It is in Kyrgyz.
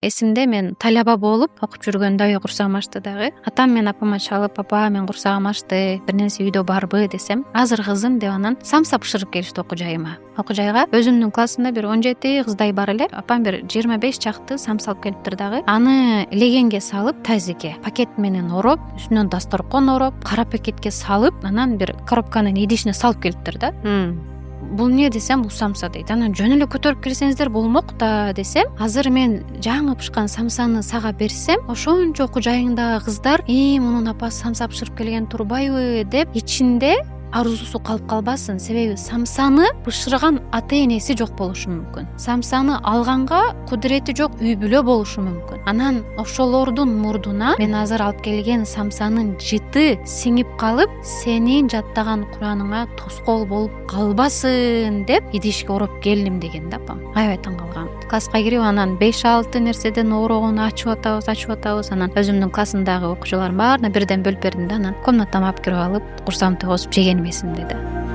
Эсимде мен талаба болуп окуп жүргөндө курсагым ачты дагы. Атам мен апама чалып, папа мен курсагым ачты, бир нерсе үйдө барбы десем, азыр кызым деп анан самса бышырып келишти окуу жайыма. Окуу жайга өзүмдүн классымда бир 17 кыздай бар эле. Апам бир 25 чакты самса алып келиптир дагы. Аны легенге салып, тазике пакет менен ороп, үстүнөн дасторкон ороп, кара пакетке салып, анан бир коробканын идишине салып келиптир да. Бул эмне десем, бул самса дейт. Анан жөн эле көтөрүп келсеңиздер болмок да десем, азыр мен жаңы бышкан самсаны сага берсем, ошончо окуу жайыңдагы кыздар мунун апасы самса бышырып келген турбайбы деп ичинде арзусу калып калбасын. Себеби самсаны бышырган ата энеси жок болушу мүмкүн. Самсаны алганга кудурети жок үй бүлө болушу мүмкүн. Анан ошолордун мурдуна мен азыр алып келген самсанын жыты сиңип калып, сенин жаттаган Кураныңа тоскоол болуп калбасын деп идишке ороп келдим деген да апам. Аябай таң калгам. Класска кирип анан 5-6 нерседен оорогону ачып атабыз. Анан өзүмдүн классымдагы окуучулардын баарына бирден бөлүп бердим да, анан комнатама алып кирип алып, курсагымды косуп жегеним эсимде да.